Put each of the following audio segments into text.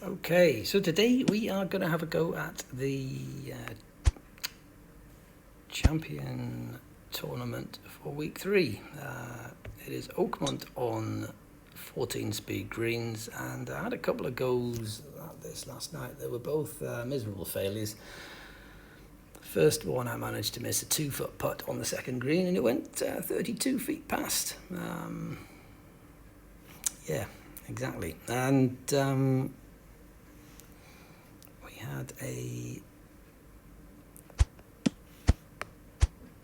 Okay, so today we are going to have a go at the champion tournament for week 3. It is Oakmont on 14-speed greens, and I had a couple of goes at this last night. They were both miserable failures. First one, I managed to miss a 2-foot putt on the second green, and it went 32 feet past. Yeah, exactly. And we had a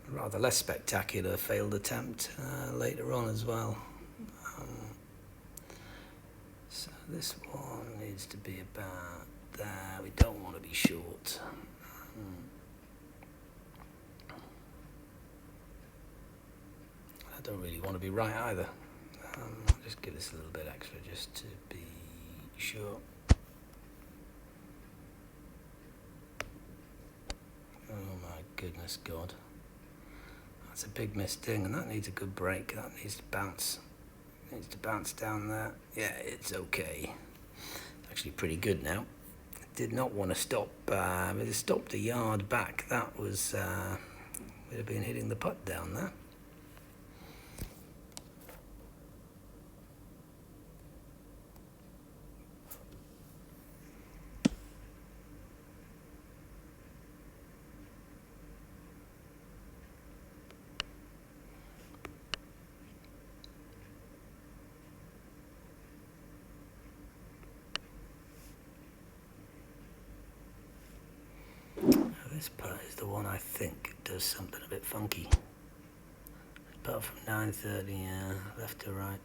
rather less spectacular failed attempt later on as well. So this one needs to be about there. We don't want to be short. I don't really want to be right either. I'll just give this a little bit extra just to be sure. Oh my goodness God. That's a big missed ding, and that needs a good break. That needs to bounce. Needs to bounce down there. Yeah, it's okay. It's actually pretty good now. Did not want to stop. It stopped a yard back. That was would have been hitting the putt down there. This putt is the one I think does something a bit funky. Putt from 930, left to right.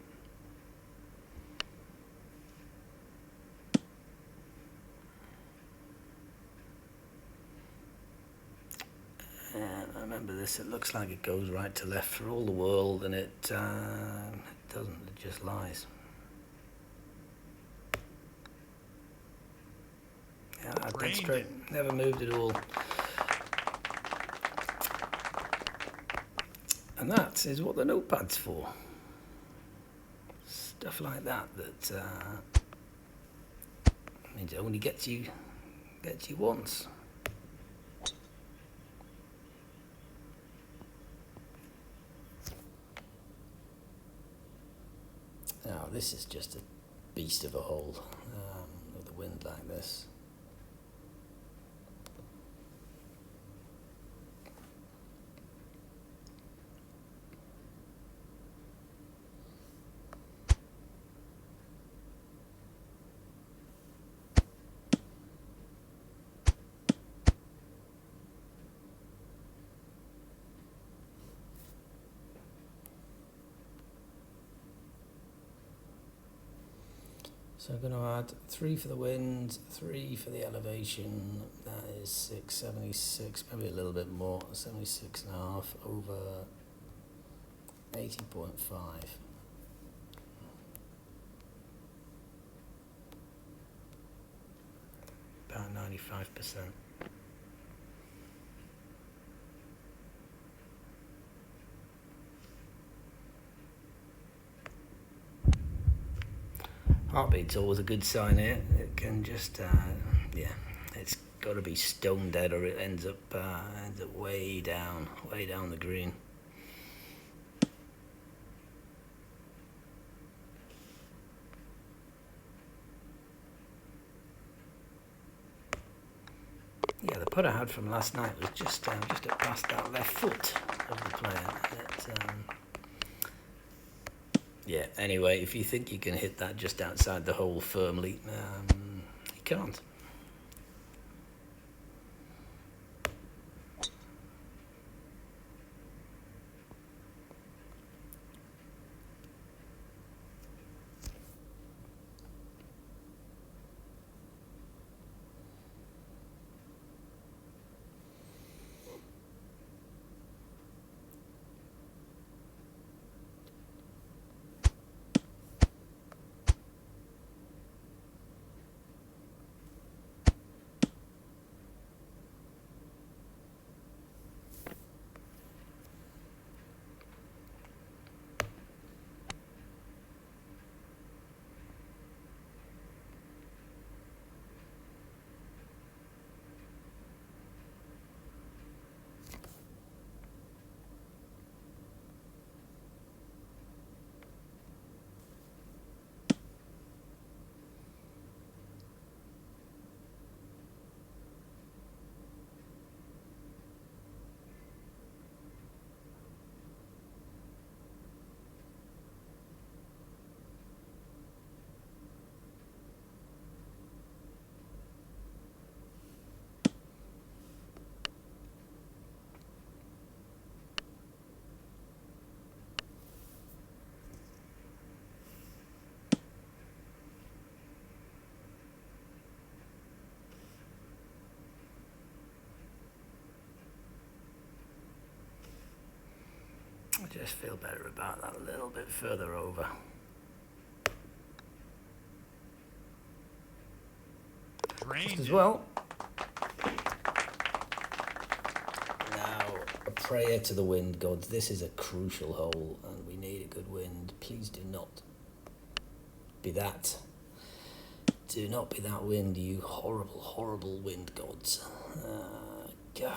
And I remember this, it looks like it goes right to left for all the world, and it doesn't, it just lies. Yeah, I dead straight, never moved at all. And that is what the notepad's for. Stuff like that means it only gets you once. Now this is just a beast of a hole with the wind like this. So I'm going to add 3 for the wind, 3 for the elevation. That is 676, maybe a little bit more, 76.5 over 80.5. About 95%. Heartbeat's always a good sign here. It can just, yeah, it's got to be stone dead, or it ends up way down the green. Yeah, the putt I had from last night was just past that left foot of the player. Yeah, anyway, if you think you can hit that just outside the hole firmly, you can't. I just feel better about that a little bit further over. Just as well. Now, a prayer to the wind gods. This is a crucial hole and we need a good wind. Please do not be that. Do not be that wind, you horrible, horrible wind gods. God.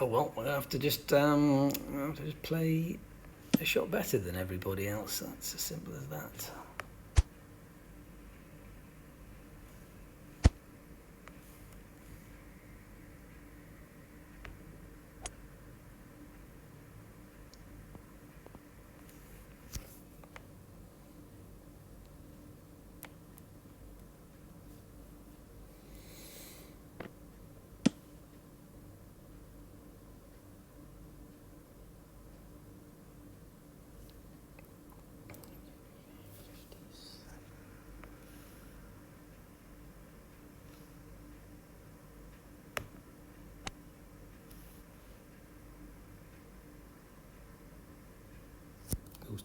Oh well, we'll have to just play a shot better than everybody else. That's as simple as that.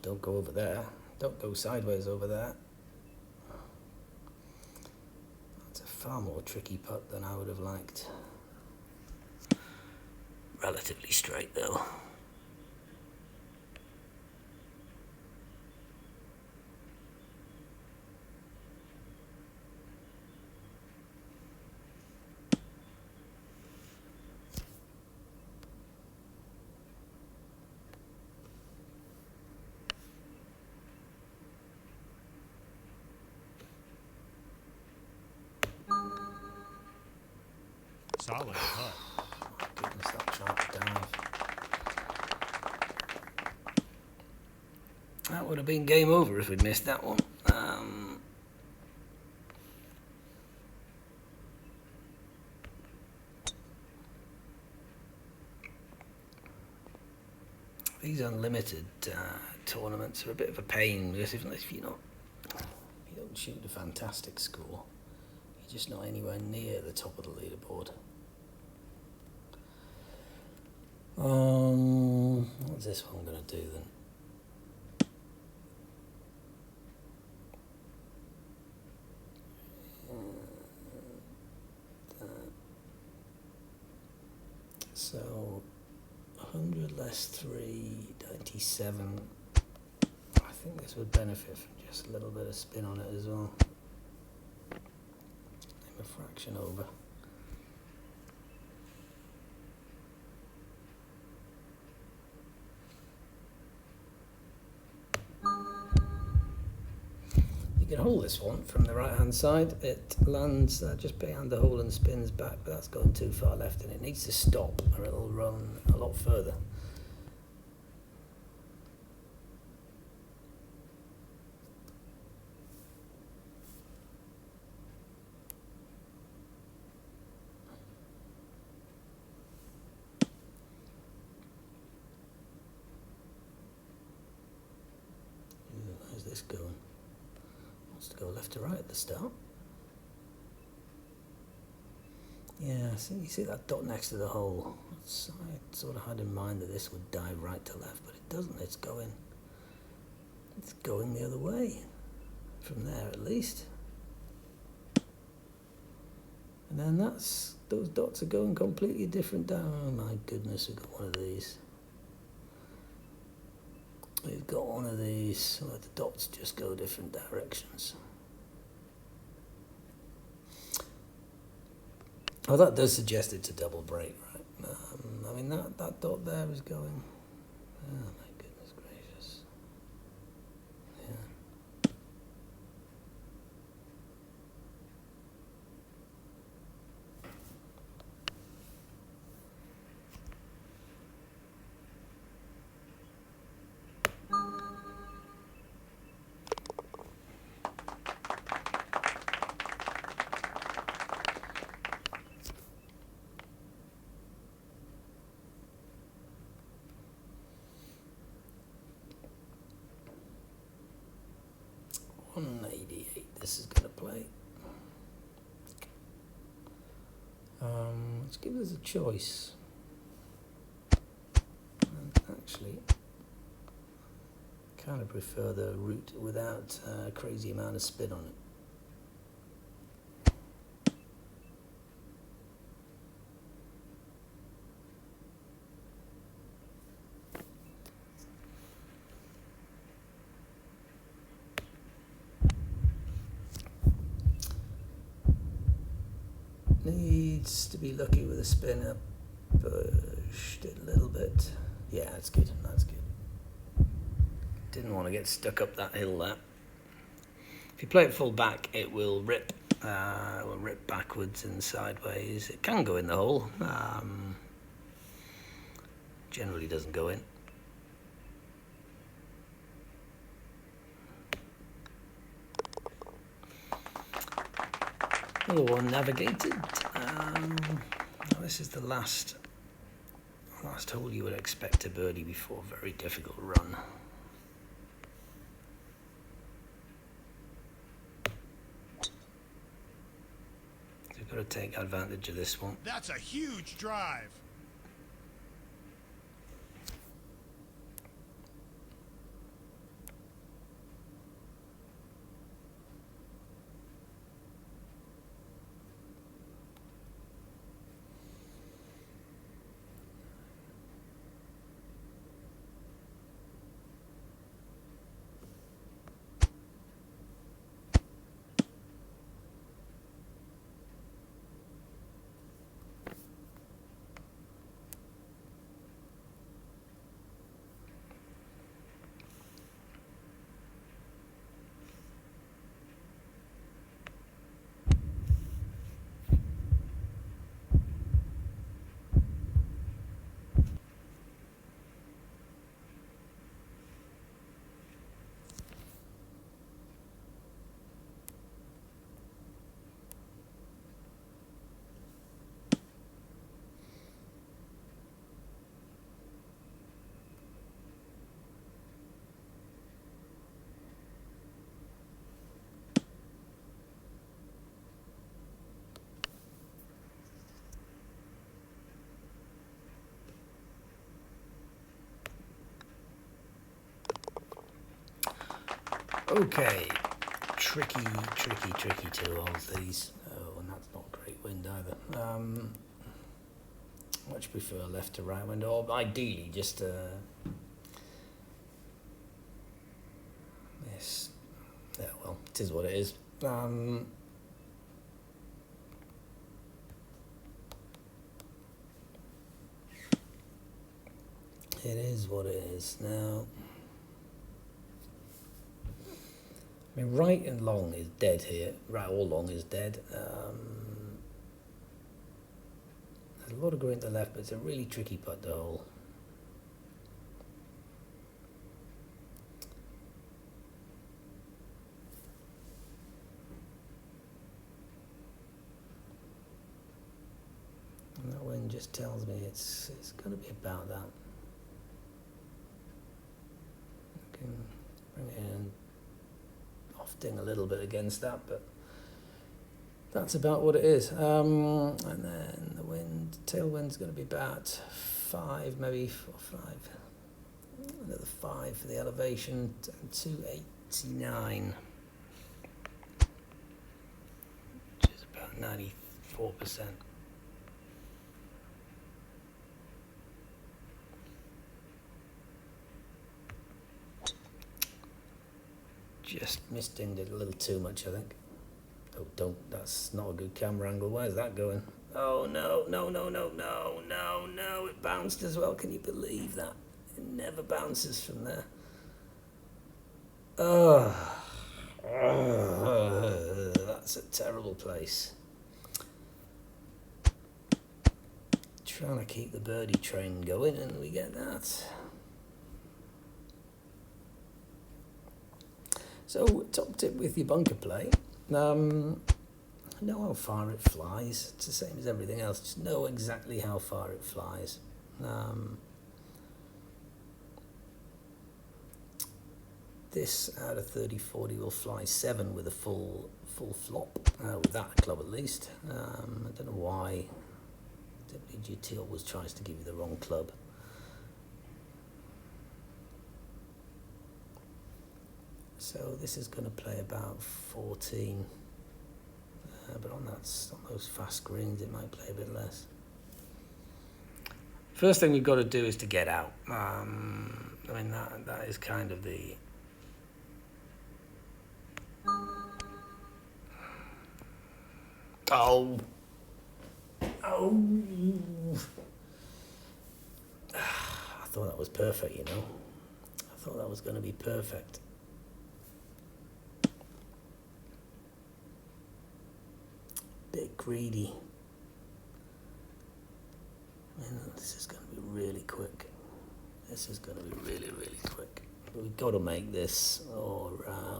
Don't go over there. Don't go sideways over there. That's a far more tricky putt than I would have liked. Relatively straight though. Solid putt. Goodness, that sharp dive. That would have been game over if we'd missed that one. These unlimited tournaments are a bit of a pain because if you don't shoot a fantastic score, you're just not anywhere near the top of the leaderboard. What's this one going to do then? So 100 less 3, 97. I think this would benefit from just a little bit of spin on it as well. I'm a fraction over. You can hold this one from the right hand side. It lands just behind the hole and spins back, but that's going too far left and it needs to stop or it'll run a lot further. How's this going? To go left to right at the start. Yeah, you see that dot next to the hole. I sort of had in mind that this would dive right to left, but it doesn't. It's going the other way. From there at least. And then those dots are going completely different down. Oh my goodness, we've got one of these. We've got one of these where the dots just go different directions. Oh, that does suggest it's a double break, right? I mean, that dot there is going... Oh, my goodness gracious. Yeah. this is going to play. Let's give us a choice. And actually, kind of prefer the route without a crazy amount of spin on it. Needs to be lucky with a spinner. Pushed it a little bit. Yeah, that's good. That's good. Didn't want to get stuck up that hill there. If you play it full back, it will rip. It will rip backwards and sideways. It can go in the hole. Generally doesn't go in. Another one navigated. This is the last hole you would expect a birdie before. Very difficult run. So we've got to take advantage of this one. That's a huge drive. Okay, tricky 2 holes these. Oh, and that's not a great wind either. Much prefer left to right wind, or ideally just this. Yeah, well, it is what it is. It is what it is now. I mean, right and long is dead here. Right or long is dead. There's a lot of going to the left, but it's a really tricky putt to hole. And that wind just tells me it's going to be about that. I can bring it in. Ding a little bit against that, but that's about what it is. And then the wind, tailwind's going to be about 5, maybe 4 or 5. Another 5 for the elevation, and 289, which is about 94%. Just misdinged it a little too much, I think. Oh, don't. That's not a good camera angle. Where's that going? Oh, no. It bounced as well. Can you believe that? It never bounces from there. That's a terrible place. Trying to keep the birdie train going, and we get that. So, top tip with your bunker play, know how far it flies. It's the same as everything else, just know exactly how far it flies. this out of 30-40 will fly 7 with a full flop, with that club at least. I don't know why WGT always tries to give you the wrong club. So this is going to play about 14, but on those fast greens it might play a bit less. First thing we've got to do is to get out. I mean that is kind of the Oh. I thought that was perfect, you know. I thought that was going to be perfect. Bit greedy. I mean, this is going to be really quick. This is going to be really, really quick. But we've got to make this, or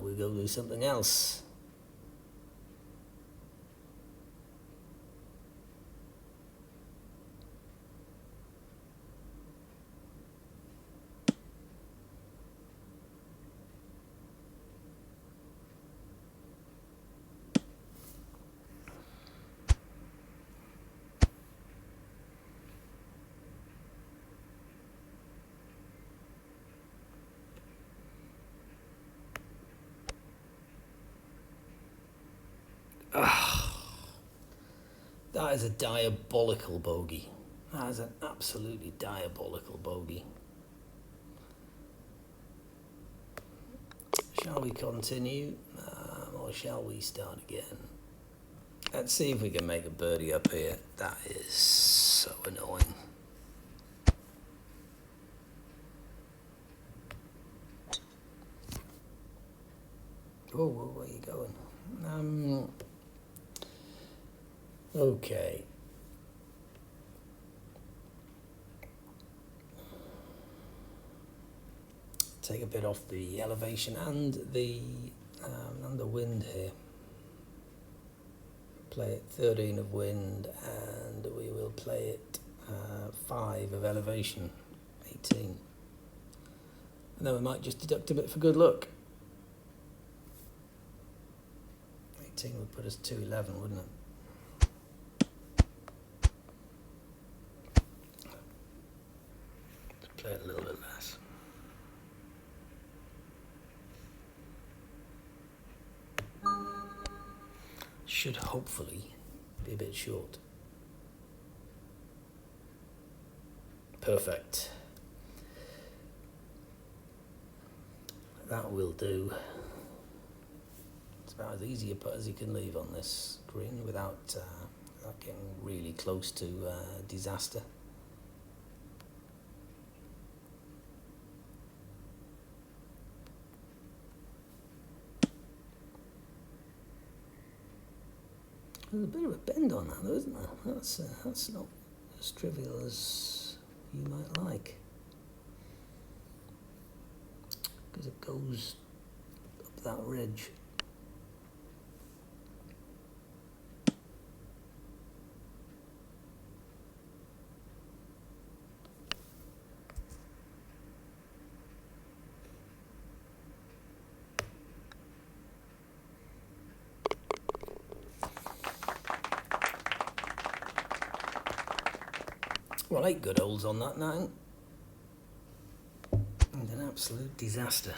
we go do something else. That is a diabolical bogey. That is an absolutely diabolical bogey. Shall we continue, or shall we start again? Let's see if we can make a birdie up here. That is so annoying. Oh, where are you going? Okay. Take a bit off the elevation and the wind here. Play it 13 of wind, and we will play it 5 of elevation, 18. And then we might just deduct a bit for good luck. 18 would put us 211, wouldn't it? Play it a little bit less. Should hopefully be a bit short. Perfect. That will do. It's about as easy a putt as you can leave on this green without getting really close to disaster. There's a bit of a bend on that, though, isn't there? That's not as trivial as you might like, because it goes up that ridge. Well, 8 good holes on that 9. And an absolute disaster.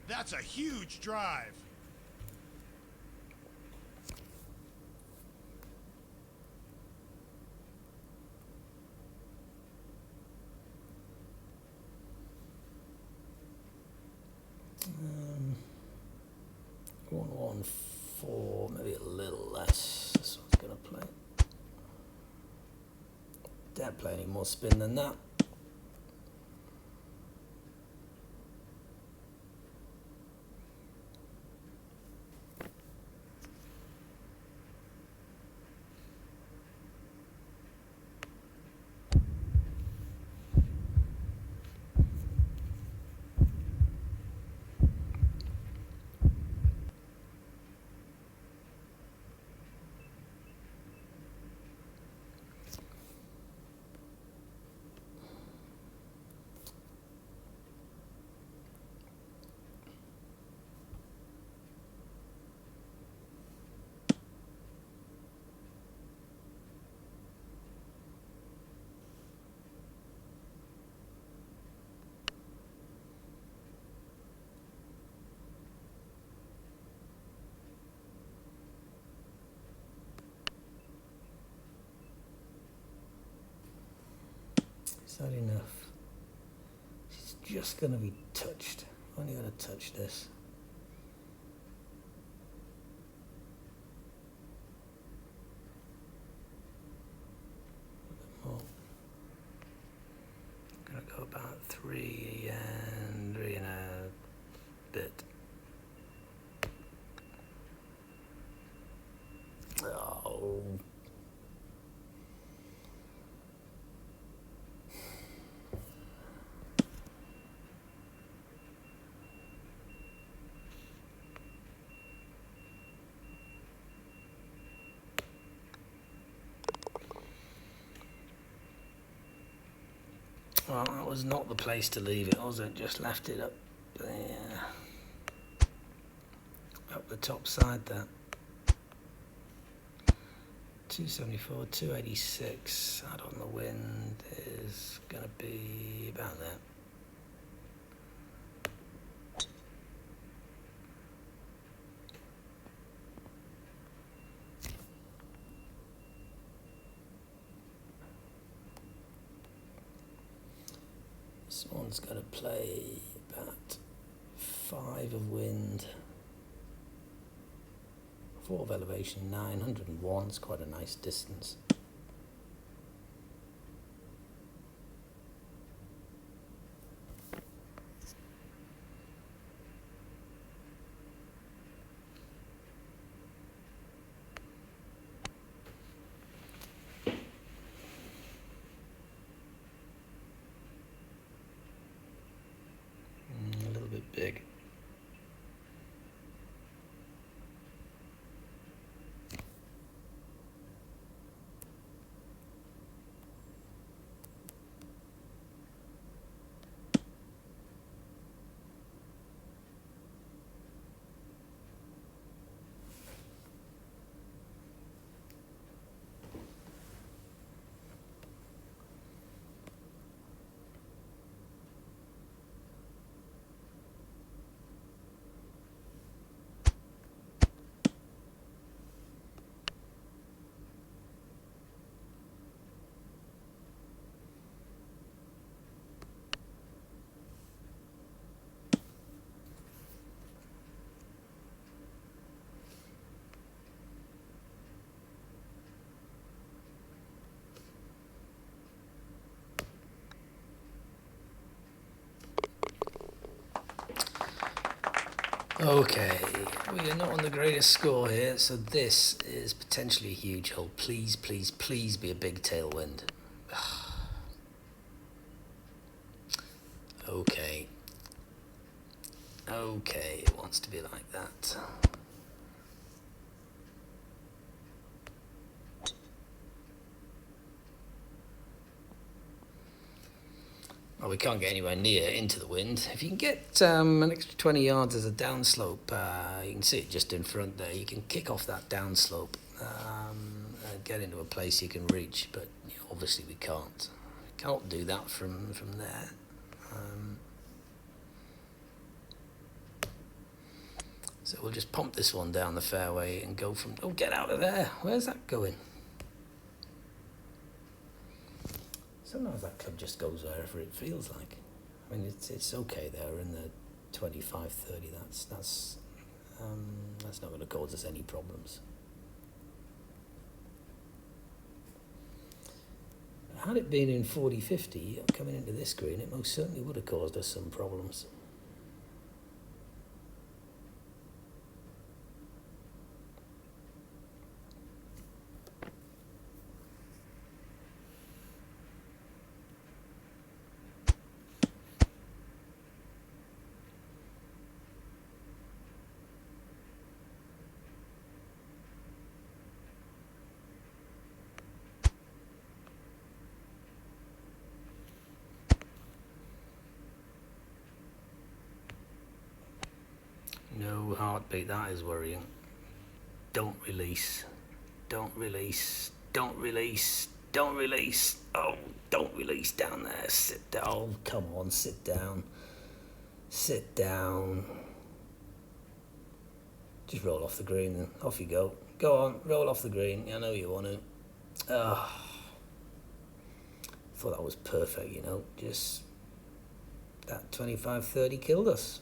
That's a huge drive. One, 1, 4, maybe a little less. This one's going to play. Don't play any more spin than that. Is that enough? It's just going to be touched. Only going to touch this. A bit more. I'm going to go about 3 and a bit. Oh. Well, that was not the place to leave it, was it? Just left it up there. Up the top side there. 274, 286 out on the wind is going to be about there. This one's going to play about 5 of wind. 4 of elevation, 901, it's quite a nice distance. A little bit big. Okay, we are not on the greatest score here, so this is potentially a huge hole. Please, please, please be a big tailwind. Okay. Okay, it wants to be like that. Well, we can't get anywhere near into the wind. If you can get an extra 20 yards as a downslope, you can see it just in front there. You can kick off that downslope and get into a place you can reach, but obviously we can't. We can't do that from there. So we'll just pump this one down the fairway and go from... Oh, get out of there. Where's that going? Sometimes that club just goes wherever it feels like. I mean, it's okay there in the 25, 30. That's not going to cause us any problems. Had it been in 40, 50 coming into this green, it most certainly would have caused us some problems. No heartbeat, that is worrying. Don't release. Don't release. Don't release. Don't release. Oh, don't release down there. Sit down. Oh, come on, sit down. Sit down. Just roll off the green and off you go. Go on, roll off the green. I know you want to. Thought thought that was perfect, you know, just that 25-30 killed us.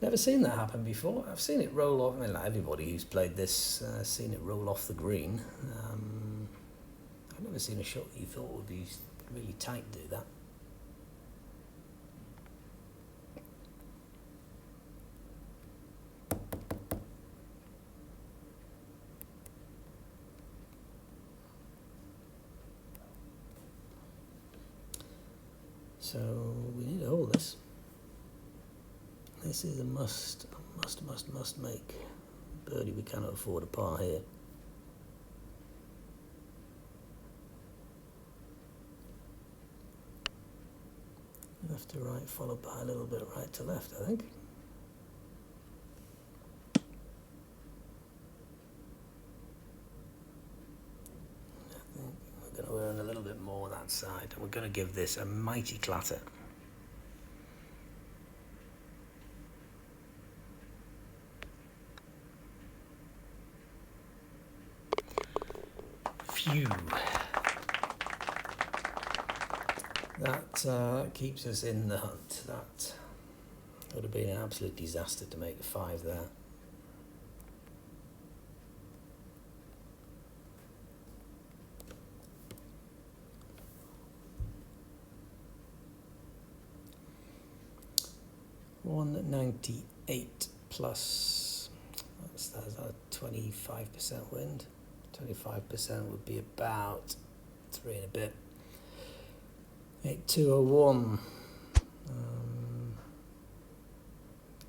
Never seen that happen before. I've seen it roll off. I mean, like everybody who's played this, seen it roll off the green. I've never seen a shot that you thought would be really tight do that. So we need to hold this. This is a must make. Birdie, we cannot afford a par here. Left to right, followed by a little bit right to left, I think. We're going to earn a little bit more that side, and we're going to give this a mighty clatter. Phew. That keeps us in the hunt. That would have been an absolute disaster to make a 5 there. $198 plus. That's a 25% wind. 25% would be about 3 and a bit. 8201.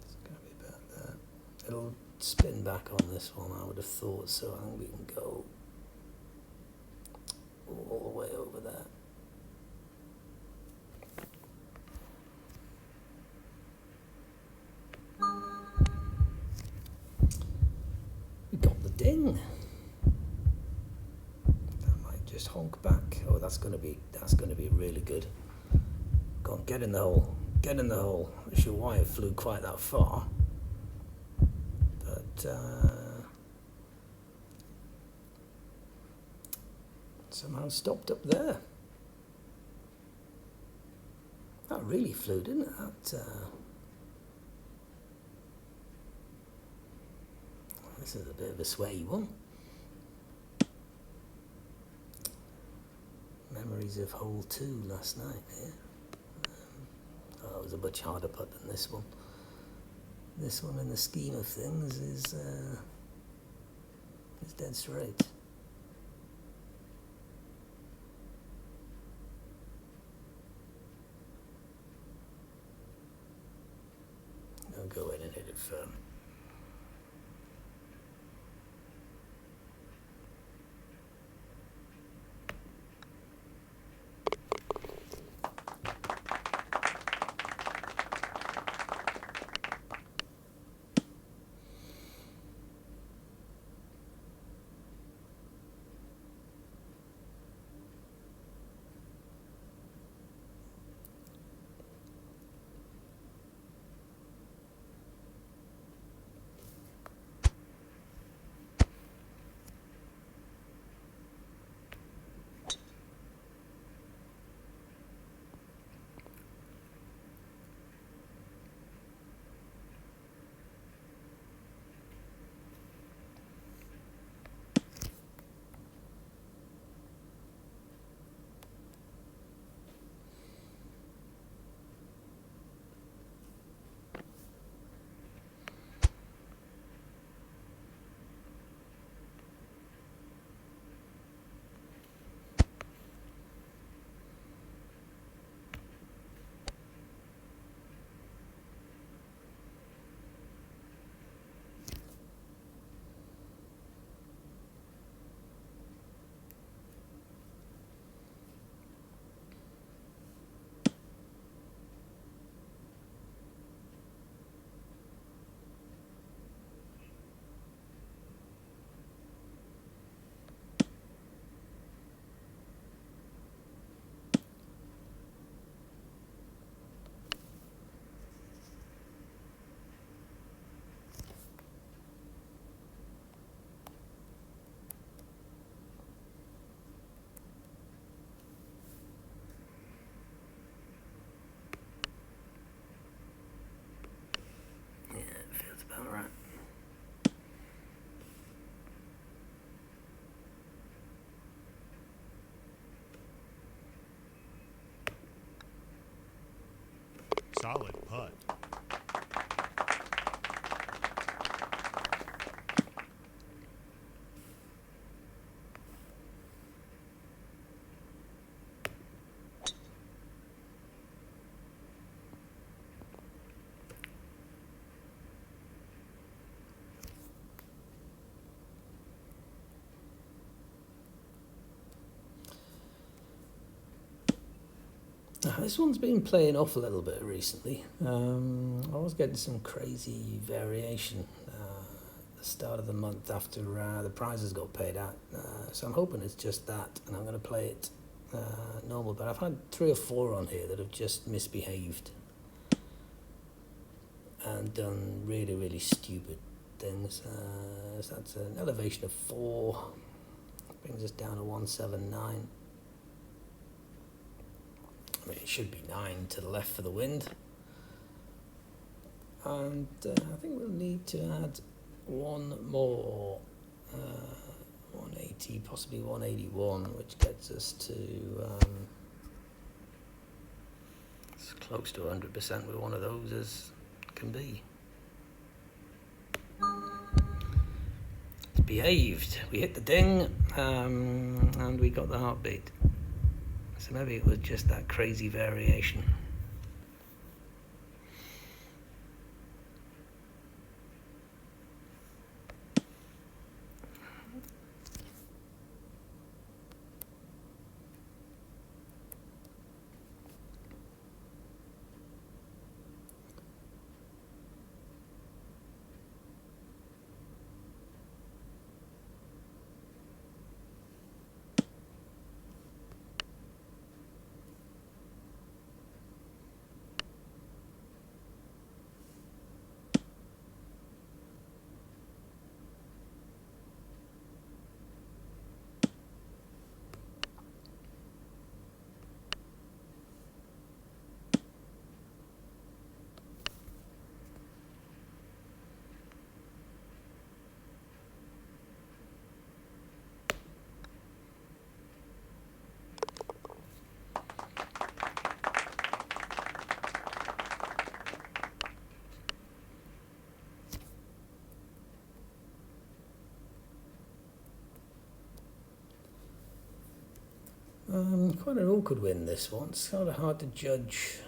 It's going to be about that. It'll spin back on this one, I would have thought, so I think we can go all the way over there. We got the ding. That might just honk back. Oh, that's going to be really good. Go on, get in the hole. Get in the hole. I'm not sure why it flew quite that far, but somehow stopped up there. That really flew, didn't it? This is a bit of a sweaty one. Memories of hole 2 last night here. It was a much harder putt than this one. This one, in the scheme of things, is dead straight. I'll go in and hit it firm. Solid putt. This one's been playing off a little bit recently. I was getting some crazy variation at the start of the month after the prizes got paid out. So I'm hoping it's just that, and I'm going to play it normal. But I've had 3 or 4 on here that have just misbehaved and done really, really stupid things. So that's an elevation of 4. Brings us down to 179. I mean, it should be 9 to the left for the wind. And I think we'll need to add one more, 180, possibly 181, which gets us to as close to 100% with one of those as can be. It's behaved. We hit the ding, and we got the heartbeat. So maybe it was just that crazy variation. Quite an awkward win, this one. It's kind of hard to judge.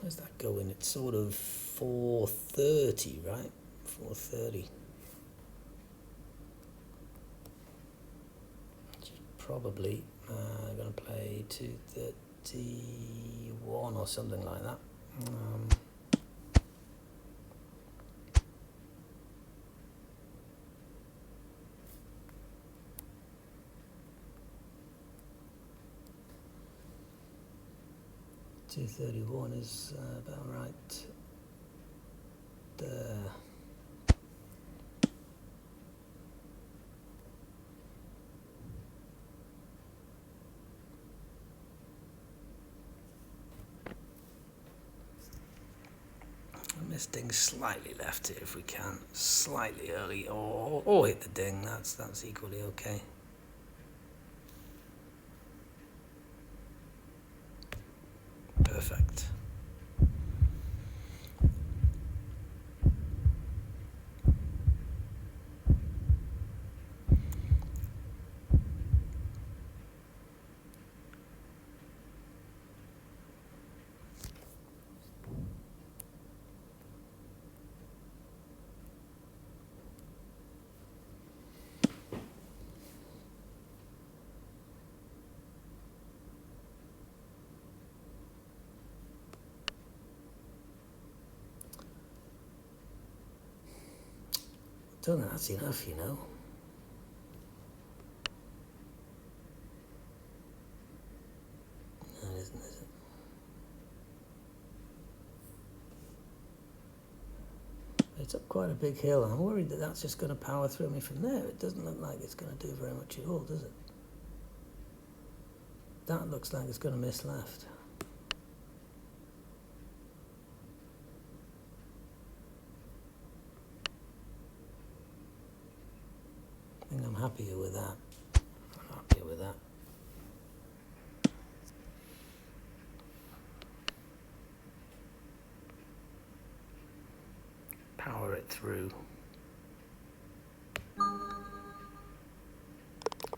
Where's that going? It's sort of 430, right? 430. Probably going to play 231 or something like that. 231 is about right there. This ding's slightly left here if we can, slightly early, or hit the ding. That's equally okay. Perfect. I don't think that's enough, you know. No, it isn't, is it? It's up quite a big hill. I'm worried that that's just going to power through me from there. It doesn't look like it's going to do very much at all, does it? That looks like it's going to miss left. I think I'm happier with that. I'm happier with that. it through.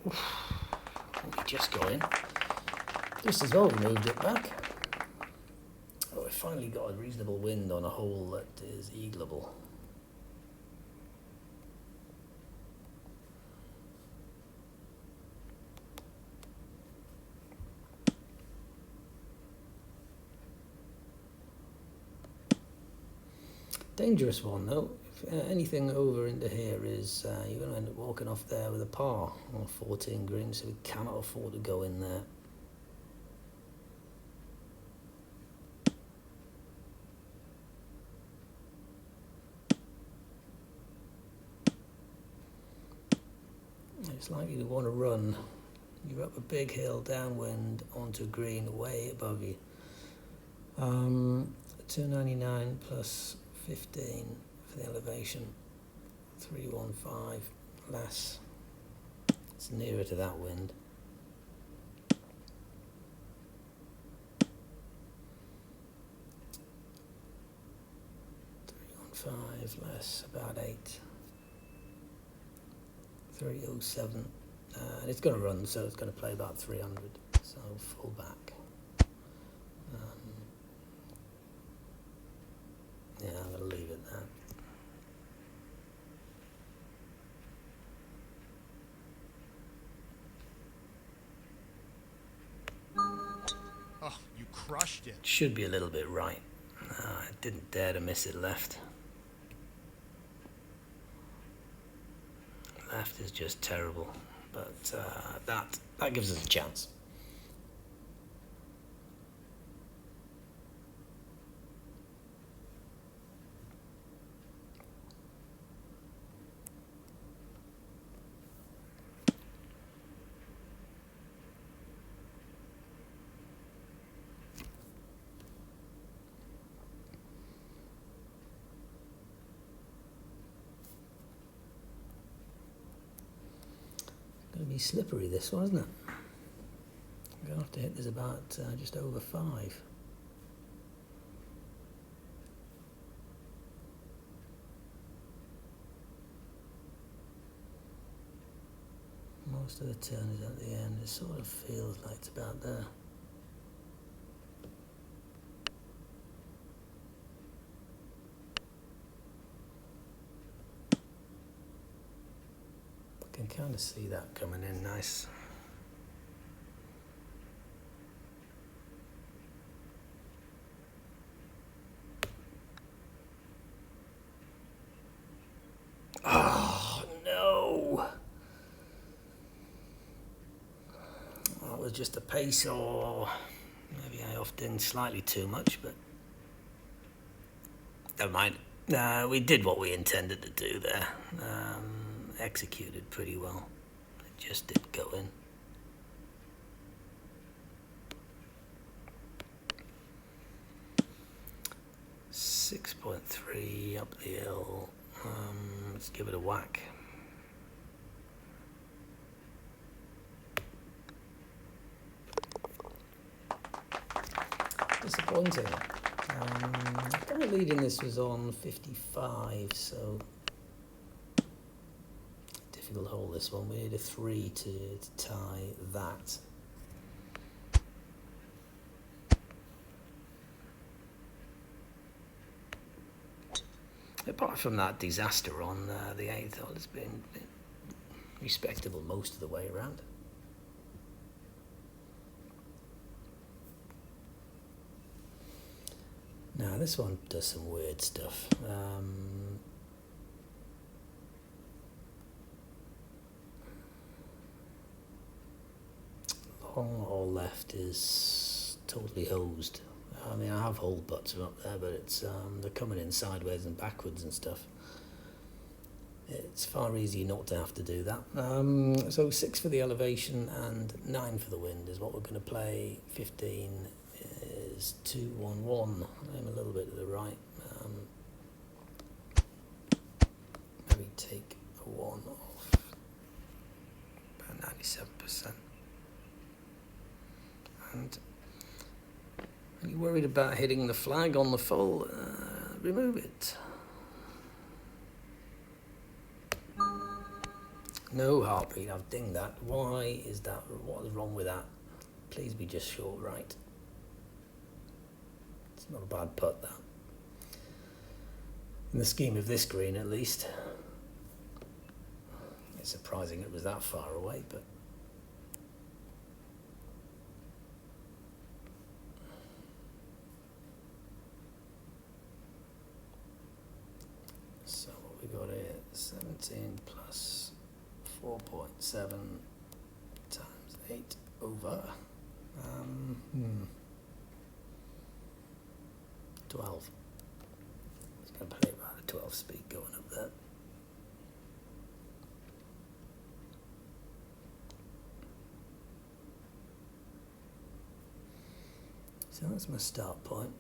Oof. We just got in. Just as well we moved it back. Oh, we finally got a reasonable wind on a hole that is eagleable. Dangerous one though. If anything over into here is you're going to end up walking off there with a par on 14 green, so we cannot afford to go in there. It's likely to want to run. You're up a big hill downwind onto green, way at bogey. 299 plus 15 for the elevation, 315 less. It's nearer to that wind. 315 less, about 8. 307. And it's going to run, so it's going to play about 300. So full back. Yeah, I'm going to leave it there. Oh, you crushed it. Should be a little bit right. I didn't dare to miss it left. Left is just terrible, but that gives us a chance. Going to be slippery this one, isn't it? I'm going to have to hit this about just over 5. Most of the turn is at the end. It sort of feels like it's about there. I can kind of see that coming in nice. Oh no! That was just a pace, or maybe I offed in slightly too much, but never mind. We did what we intended to do there. Executed pretty well. It just didn't go in. .3 up the hill. Let's give it a whack. Disappointing. Guy leading this was on 55, so difficult hole this one. We need a 3 to tie that. Apart from that disaster on the 8th hole, it's been respectable most of the way around. Now this one does some weird stuff. Long hole left is totally hosed. I mean, I have hole butts up there, but it's they're coming in sideways and backwards and stuff. It's far easier not to have to do that. So 6 for the elevation and 9 for the wind is what we're going to play. 15 is 2-1-1. I'm a little bit to the right. Maybe take a 1 off. About 97%. And are you worried about hitting the flag on the full? Remove it. No heartbeat, I've dinged that. Why is that? What is wrong with that? Please be just short right. It's not a bad putt, that. In the scheme of this green, at least. It's surprising it was that far away, but... So what we got here, 17 plus 4.7 times 8 over 12. It's going to play about a 12 speed going up there. So that's my start point.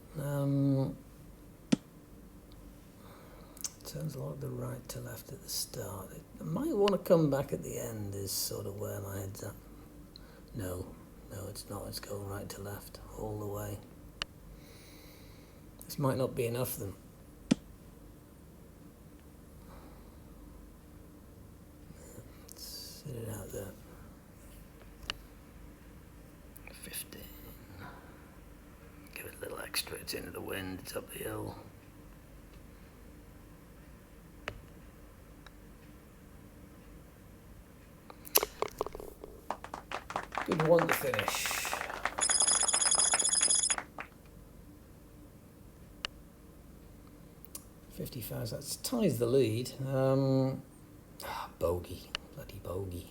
Turns a lot of the right to left at the start. I might want to come back at the end is sort of where my head's at. No, it's not. It's going right to left all the way. This might not be enough then. Let's sit it out there. 15. Give it a little extra. It's into the wind. It's up the hill. Good one to finish. 55, that ties the lead. Bogey, bloody bogey.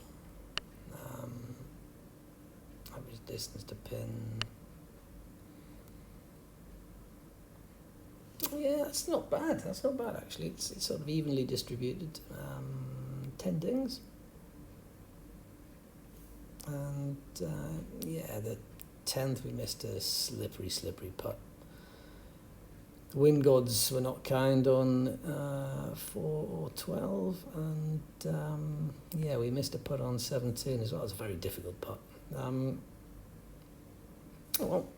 Average distance to pin. Yeah, that's not bad. That's not bad actually. It's sort of evenly distributed. 10 dings. And yeah, the 10th we missed a slippery putt. The wind gods were not kind on 4 or 12, and yeah, we missed a putt on 17 as well. It was a very difficult putt. Oh well,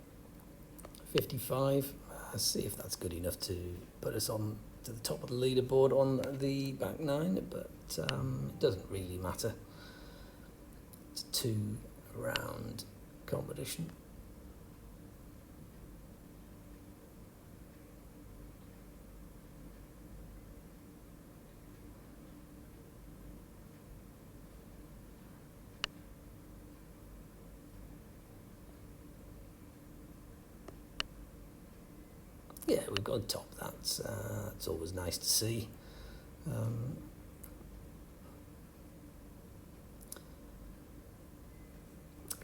55. Let's see if that's good enough to put us on to the top of the leaderboard on the back nine, but it doesn't really matter. It's a 2-round competition. Yeah, we've got to top. That's always nice to see. I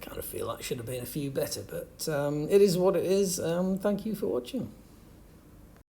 kind of feel that should have been a few better, but it is what it is. Thank you for watching.